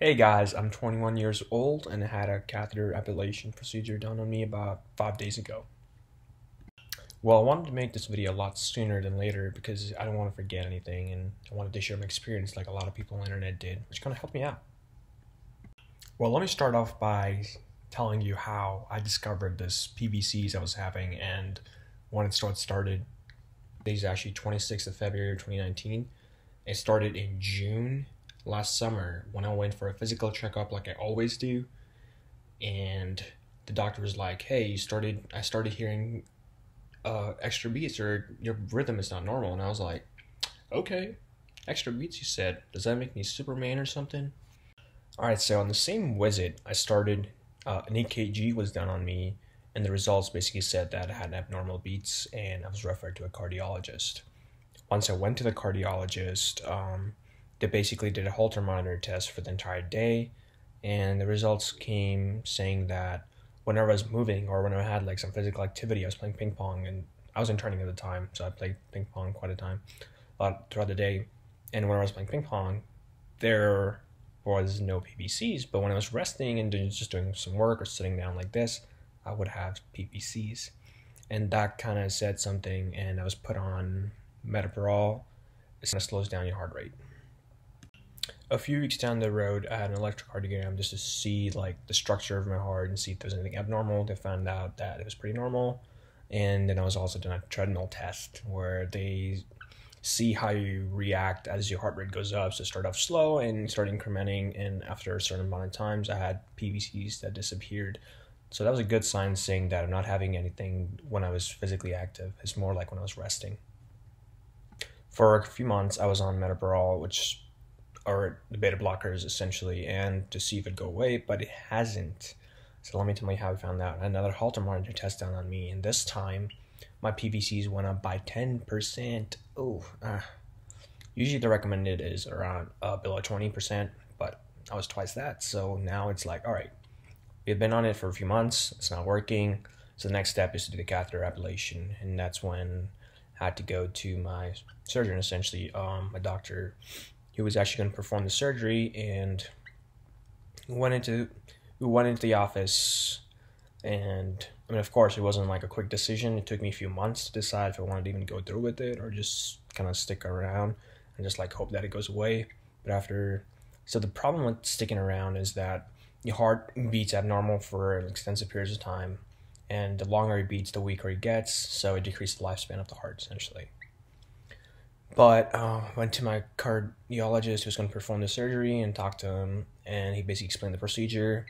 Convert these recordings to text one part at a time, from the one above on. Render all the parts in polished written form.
Hey guys, I'm 21 years old and I had a catheter ablation procedure done on me about 5 days ago. Well, I wanted to make this video a lot sooner than later because I don't want to forget anything and I wanted to share my experience like a lot of people on the internet did, which kind of helped me out. Well, let me start off by telling you how I discovered this PVCs I was having and when it started. Today's actually 26th of February 2019. It started in June last summer when I went for a physical checkup like I always do, and the doctor was like, hey, I started hearing extra beats, or your rhythm is not normal. And I was like, okay, extra beats, you said, does that make me Superman or something? Alright, so on the same visit I started, an EKG was done on me, and the results basically said that I had abnormal beats and I was referred to a cardiologist. Once I went to the cardiologist, they basically did a Holter monitor test for the entire day, and the results came saying that whenever I was moving or when I had like some physical activity, I was playing ping pong, and I was interning at the time, so I played ping pong quite a lot throughout the day. And when I was playing ping pong, there was no PVCs, but when I was resting and just doing some work or sitting down like this, I would have PVCs, and that kind of said something. And I was put on metoprolol. It kind of slows down your heart rate. A few weeks down the road, I had an electrocardiogram just to see like the structure of my heart and see if there was anything abnormal. They found out that it was pretty normal. And then I was also doing a treadmill test where they see how you react as your heart rate goes up. So start off slow and start incrementing, and after a certain amount of times I had PVCs that disappeared. So that was a good sign, saying that I'm not having anything when I was physically active. It's more like when I was resting. For a few months I was on metoprolol, which are the beta blockers essentially, and to see if it'd go away, but it hasn't. So let me tell you how I found out. Another Holter monitor test done on me, and this time my PVCs went up by 10%. Usually the recommended is around below 20%, but I was twice that. So now it's like, all right, we've been on it for a few months, it's not working. So the next step is to do the catheter ablation, and that's when I had to go to my surgeon, essentially, my doctor, who was actually going to perform the surgery. And we went into the office, and I mean, of course, it wasn't like a quick decision. It took me a few months to decide if I wanted to even go through with it or just kind of stick around and just like hope that it goes away. So the problem with sticking around is that your heart beats abnormal for extensive periods of time, and the longer it beats, the weaker it gets, so it decreases the lifespan of the heart, essentially. But went to my cardiologist who was going to perform the surgery and talked to him, and he basically explained the procedure,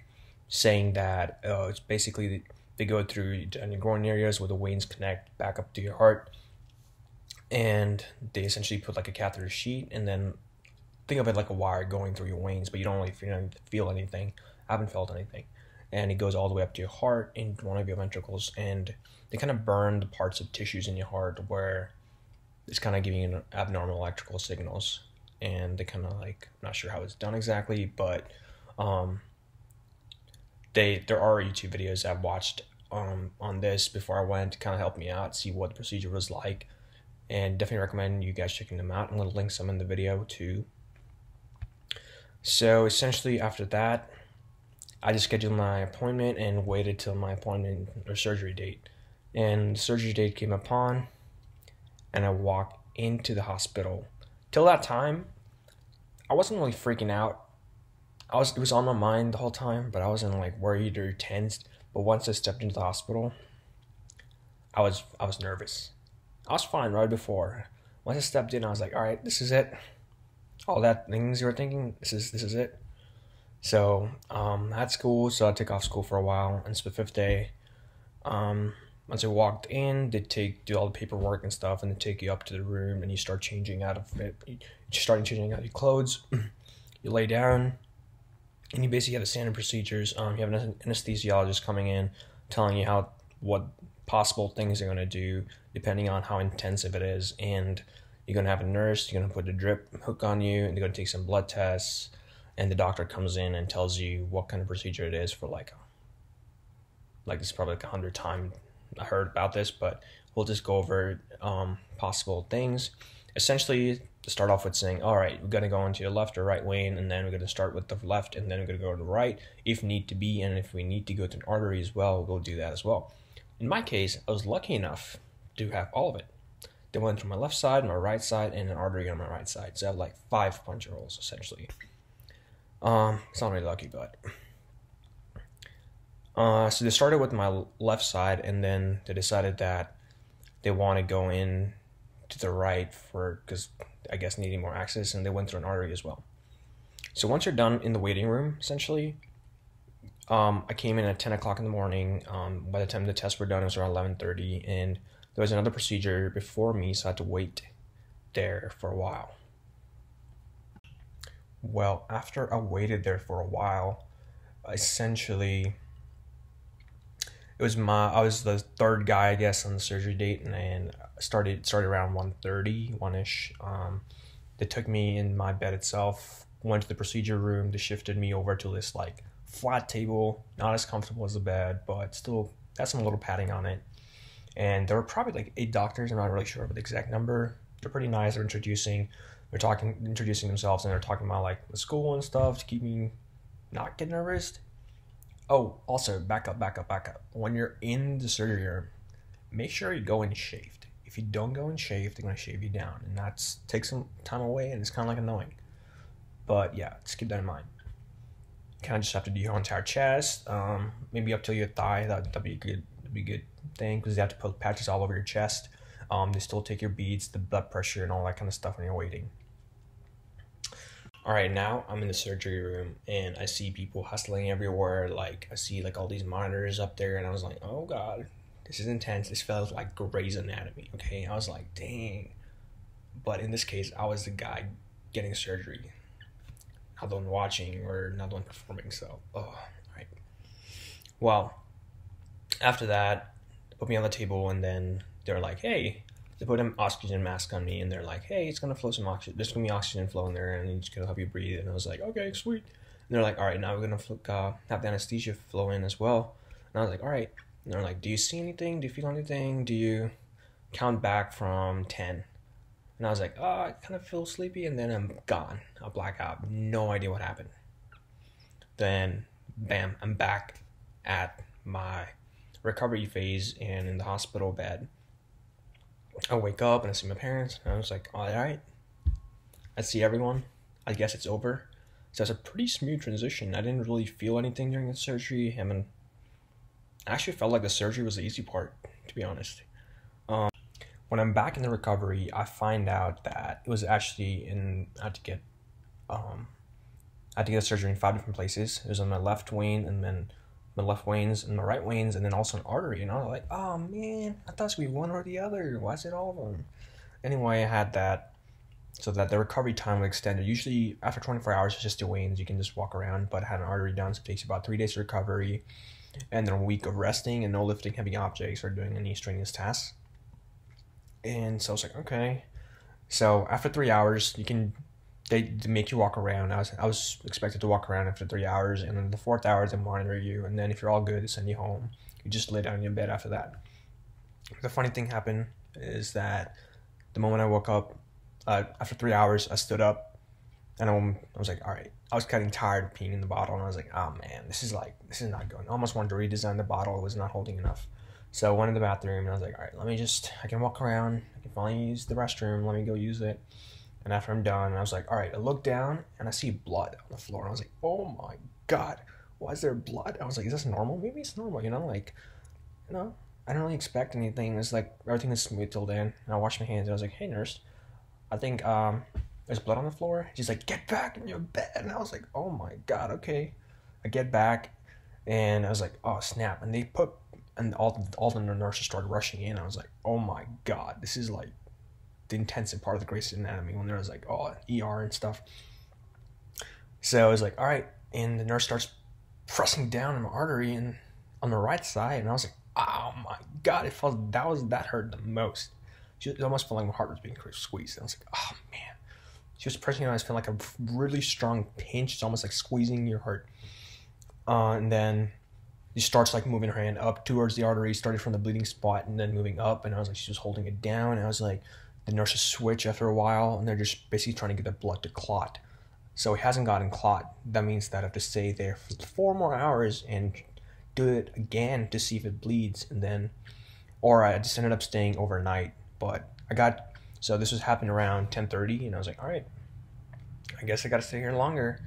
saying that it's basically they go through your groin areas where the veins connect back up to your heart, and they essentially put like a catheter sheet, and then think of it like a wire going through your veins, but you don't really feel anything. I haven't felt anything. And it goes all the way up to your heart in one of your ventricles, and they kind of burn the parts of tissues in your heart where it's kind of giving you abnormal electrical signals. And they kind of like, I'm not sure how it's done exactly, but there are YouTube videos I've watched on this before I went to kind of help me out, see what the procedure was like, and definitely recommend you guys checking them out. I'm going to link some in the video too. So essentially after that, I just scheduled my appointment and waited till my appointment or surgery date. And the surgery date came upon, and I walked into the hospital. Till that time, I wasn't really freaking out. It was on my mind the whole time, but I wasn't like worried or tensed. But once I stepped into the hospital, I was nervous. I was fine right before. Once I stepped in, I was like, all right, this is it. All that things you were thinking, this is it. So at school, so I took off school for a while, and it's the 5th day. Once I walked in, they do all the paperwork and stuff, and they take you up to the room, and you start changing out of it. You're starting changing out your clothes. You lay down, and you basically have the standard procedures. You have an anesthesiologist coming in, telling you what possible things they're going to do depending on how intensive it is, and you're going to have a nurse. You're going to put a drip hook on you, and they're going to take some blood tests. And the doctor comes in and tells you what kind of procedure it is for like this is probably like 100 times I heard about this, but we'll just go over possible things. essentially to start off with saying, all right, we're going to go into the left or right vein, and then we're going to start with the left, and then we're going to go to the right if need to be, and if we need to go to an artery as well, we'll go do that as well. In my case, I was lucky enough to have all of it. They went through my left side, my right side, and an artery on my right side. So I have like 5 puncture holes essentially. It's not really lucky, but so they started with my left side, and then they decided that they want to go in to the right because I guess needing more access, and they went through an artery as well. So once you're done in the waiting room, essentially, I came in at 10 o'clock in the morning. By the time the tests were done, it was around 11:30, and there was another procedure before me, so I had to wait there for a while. Well, after I waited there for a while, essentially, I was the third guy, I guess, on the surgery date, and started around 1:30, 1-ish. They took me in my bed itself, went to the procedure room, they shifted me over to this like flat table, not as comfortable as the bed, but still had some little padding on it. And there were probably like 8 doctors, I'm not really sure about the exact number. They're pretty nice, they're introducing themselves, and they're talking about like the school and stuff to keep me not get nervous. Oh, also, back up. When you're in the surgery room, make sure you go in shaved. If you don't go in shaved, they're going to shave you down. And that takes some time away, and it's kind of like annoying. But yeah, just keep that in mind. You kind of just have to do your entire chest, maybe up to your thigh. That'd be a good thing, because they have to put patches all over your chest. They still take your beads, the blood pressure, and all that kind of stuff when you're waiting. All right, now I'm in the surgery room, and I see people hustling everywhere. Like, I see like all these monitors up there, and I was like, oh God, this is intense. This felt like Grey's Anatomy, okay? I was like, dang. But in this case, I was the guy getting surgery, not the one watching or not the one performing, so, all right. Well, after that, they put me on the table, and then they're like, hey, they put an oxygen mask on me, and they're like, hey, it's going to flow some oxygen. There's going to be oxygen flow in there, and it's going to help you breathe. And I was like, okay, sweet. And they're like, all right, now we're going to have the anesthesia flow in as well. And I was like, all right. And they're like, do you see anything? Do you feel anything? Do you count back from 10? And I was like, oh, I kind of feel sleepy. And then I'm gone. I'll black out. No idea what happened. Then, bam, I'm back at my recovery phase and in the hospital bed. I wake up and I see my parents, and I was like, all right, I see everyone. I guess it's over. So it's a pretty smooth transition. I didn't really feel anything during the surgery. I mean, I actually felt like the surgery was the easy part, to be honest. When I'm back in the recovery, I find out that it was actually I had to get surgery in 5 different places. It was on my left vein, and then my left veins and my right veins, and then also an artery. And I was like, oh man, I thought it would be one or the other. Why is it all of them? Anyway, I had that so that the recovery time was extended. Usually after 24 hours, it's just the veins. You can just walk around, but I had an artery done, so it takes about 3 days of recovery, and then a week of resting and no lifting heavy objects or doing any strenuous tasks. And so I was like, okay. So after 3 hours, they make you walk around. I was expected to walk around after 3 hours, and then the 4th hour they monitor you, and then if you're all good, they send you home. You just lay down in your bed after that. The funny thing happened is that the moment I woke up, after 3 hours, I stood up, and I was like, all right. I was getting tired of peeing in the bottle, and I was like, oh man, this is not going. I almost wanted to redesign the bottle. It was not holding enough. So I went in the bathroom, and I was like, all right, I can walk around. I can finally use the restroom. Let me go use it. And after I'm done, I was like, all right, I look down, and I see blood on the floor. And I was like, oh my God, why is there blood? I was like, is this normal? Maybe it's normal, I don't really expect anything. It's like, everything is smooth till then. And I washed my hands, and I was like, hey, nurse, I think there's blood on the floor. She's like, get back in your bed. And I was like, oh my God, okay. I get back, and I was like, oh, snap. And all the nurses started rushing in. I was like, oh my God, this is like the intensive part of the Grey's Anatomy, when there was like ER and stuff. So I was like, all right, and the nurse starts pressing down on my artery and on the right side, and I was like, oh my God, that hurt the most. It almost felt like my heart was being squeezed. And I was like, oh man. She was pressing on. I felt like a really strong pinch. It's almost like squeezing your heart. And then she starts like moving her hand up towards the artery, started from the bleeding spot and then moving up. And I was like, she was holding it down. And I was like, the nurses switch after a while, and they're just basically trying to get the blood to clot. So it hasn't gotten clot. That means that I have to stay there for 4 more hours and do it again to see if it bleeds, and then, or I just ended up staying overnight. But so this was happening around 10:30, and I was like, all right, I guess I gotta stay here longer.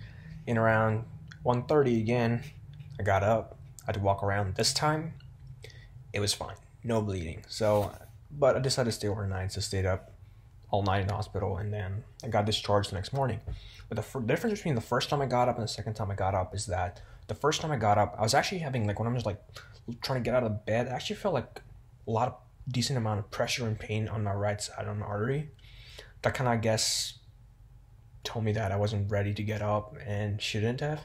And around 1:30 again, I got up. I had to walk around. This time, it was fine, no bleeding. So, but I decided to stay overnight, so I stayed up all night in the hospital, and then I got discharged the next morning. But the difference between the first time I got up and the second time I got up is that the first time I got up, I was actually having, like, when I'm just like trying to get out of bed, I actually felt like a lot of decent amount of pressure and pain on my right side on the artery. That kind of, I guess, told me that I wasn't ready to get up and shouldn't have.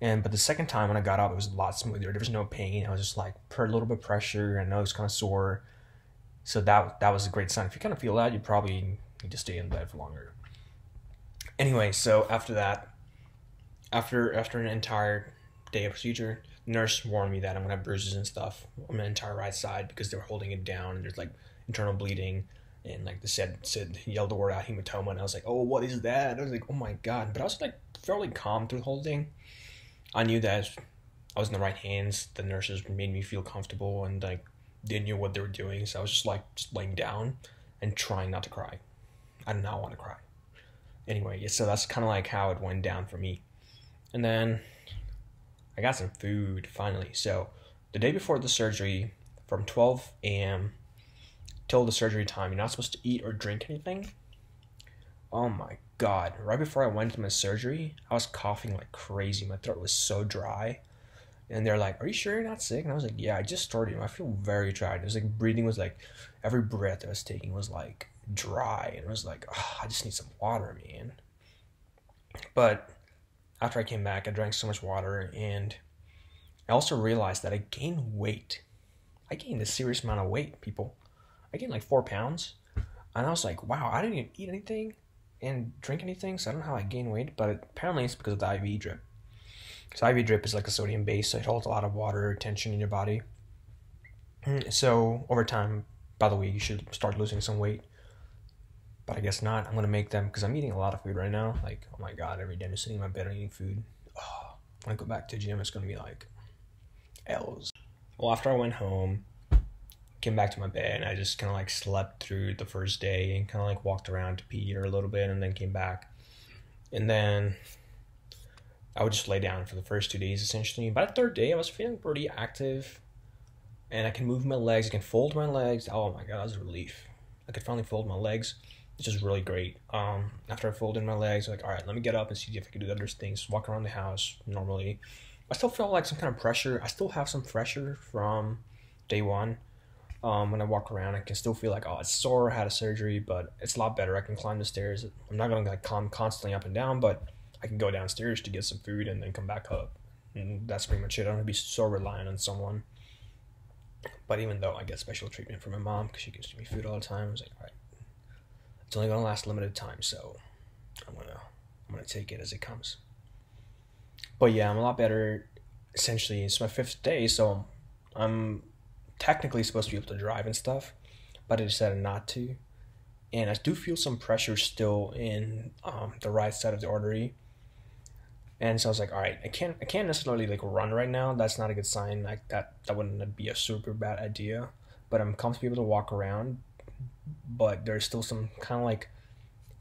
But the second time when I got up, it was a lot smoother. There was no pain. I was just like a little bit of pressure, and I was kind of sore. So that was a great sign. If you kind of feel that, you probably need to stay in bed for longer. Anyway, so after that, after an entire day of procedure, the nurse warned me that I'm gonna have bruises and stuff on my entire right side because they were holding it down, and there's like internal bleeding, and like they said yelled the word out, hematoma, and I was like, oh, what is that? I was like, oh my god. But I was like fairly calm through the whole thing. I knew that I was in the right hands. The nurses made me feel comfortable, and like they knew what they were doing. So I was just laying down and trying not to cry. I did not want to cry. Anyway, yeah, so that's kind of like how it went down for me. And then I got some food finally. So the day before the surgery, from 12 a.m. till the surgery time, you're not supposed to eat or drink anything. Oh my god. Right before I went to my surgery, I was coughing like crazy. My throat was so dry. And they're like, are you sure you're not sick? And I was like, yeah, I just started. I feel very dry. It was like breathing was like, every breath I was taking was like dry. And I was like, oh, I just need some water, man. But after I came back, I drank so much water. And I also realized that I gained weight. I gained a serious amount of weight, people. I gained like 4 pounds. And I was like, wow, I didn't even eat anything and drink anything. So I don't know how I gained weight. But apparently it's because of the IV drip. So IV drip is like a sodium base, so it holds a lot of water tension in your body. So over time, by the way, you should start losing some weight. But I guess not. I'm going to make them, because I'm eating a lot of food right now. Like, oh my god, every day I'm just sitting in my bed and eating food. Oh, when I go back to the gym, it's going to be like L's. Well, after I went home, came back to my bed, and I just kind of like slept through the first day and kind of like walked around to pee or a little bit, and then came back. And then I would just lay down for the first 2 days, essentially. By the third day, I was feeling pretty active, and I can move my legs. I can fold my legs. Oh my god, that was a relief. I could finally fold my legs, which is really great. After I folded my legs, I'm like, all right, let me get up and see if I can do other things. Walk around the house normally. I still felt like some kind of pressure. I still have some pressure from day one. When I walk around, I can still feel like, oh, it's sore. I had a surgery, but it's a lot better. I can climb the stairs. I'm not going to like climb constantly up and down, but I can go downstairs to get some food and then come back up. And that's pretty much it. I don't have to be so reliant on someone. But even though I get special treatment from my mom because she gives me food all the time, I was like, all right, it's only gonna last a limited time, so I'm gonna take it as it comes. But yeah, I'm a lot better. Essentially, it's my 5th day, so I'm technically supposed to be able to drive and stuff, but I decided not to. And I do feel some pressure still in the right side of the artery. And so I was like, all right, I can't necessarily like run right now. That's not a good sign. Like that wouldn't be a super bad idea. But I'm comfortable to walk around. But there's still some kind of like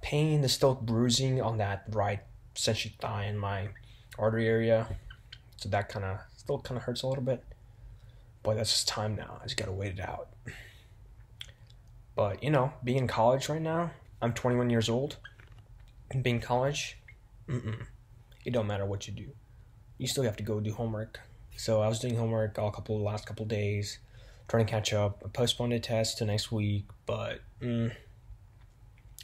pain. There's still bruising on that right essentially thigh in my artery area. So that still kind of hurts a little bit. But that's just time now. I just gotta wait it out. But, being in college right now, I'm 21 years old, and being in college, it don't matter what you do. You still have to go do homework. So I was doing homework last couple days, trying to catch up. I postponed a test to next week, but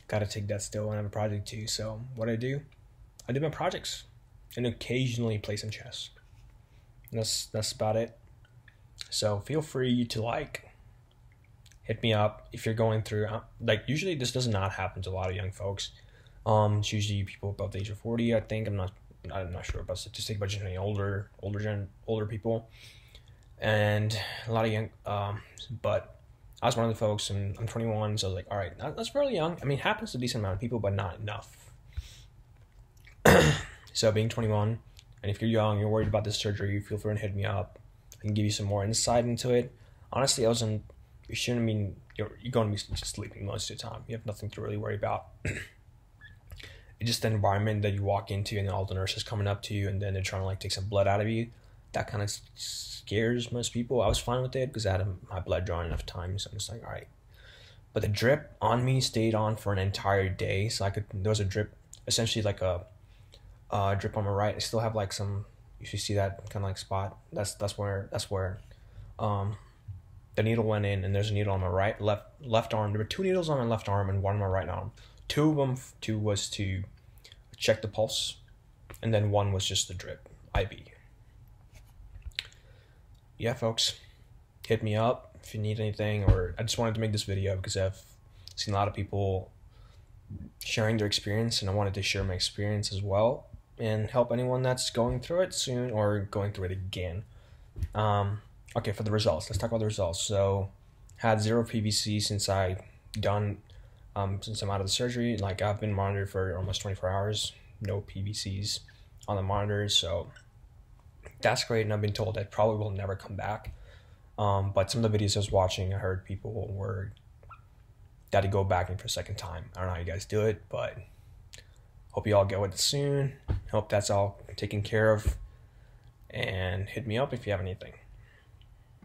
gotta take that still, and I have a project too. So what I do my projects, and occasionally play some chess. That's about it. So feel free to hit me up if you're going through, usually this does not happen to a lot of young folks. It's usually people above the age of 40, I think. I'm not sure about statistics, but generally older people, and a lot of young, but I was one of the folks, and I'm 21, so I was like, all right, that's fairly young. I mean, it happens to a decent amount of people, but not enough. So being 21, and if you're young, you're worried about this surgery, feel free to hit me up. I can give you some more insight into it. Honestly, you shouldn't mean you're going to be just sleeping most of the time. You have nothing to really worry about. It's just the environment that you walk into, and all the nurses coming up to you, and then they're trying to like take some blood out of you. That kind of scares most people. I was fine with it because I had my blood drawn enough times. So I'm just like, all right. But the drip on me stayed on for an entire day. So there was a drip, essentially like a drip on my right. I still have like some, if you see that kind of like spot, that's where the needle went in, and there's a needle on my left arm. There were 2 needles on my left arm and 1 on my right arm. 2 of them was to check the pulse, and then 1 was just the drip, IV. Yeah, folks, hit me up if you need anything, or I just wanted to make this video because I've seen a lot of people sharing their experience, and I wanted to share my experience as well and help anyone that's going through it soon or going through it again. Okay, for the results, let's talk about the results. So, had 0 PVC since I'm out of the surgery. Like, I've been monitored for almost 24 hours, no PVCs on the monitors, so that's great. And I've been told that probably will never come back. But some of the videos I was watching, I heard people had to go back in for a second time. I don't know how you guys do it, but hope you all get with it soon. Hope that's all taken care of. And hit me up if you have anything.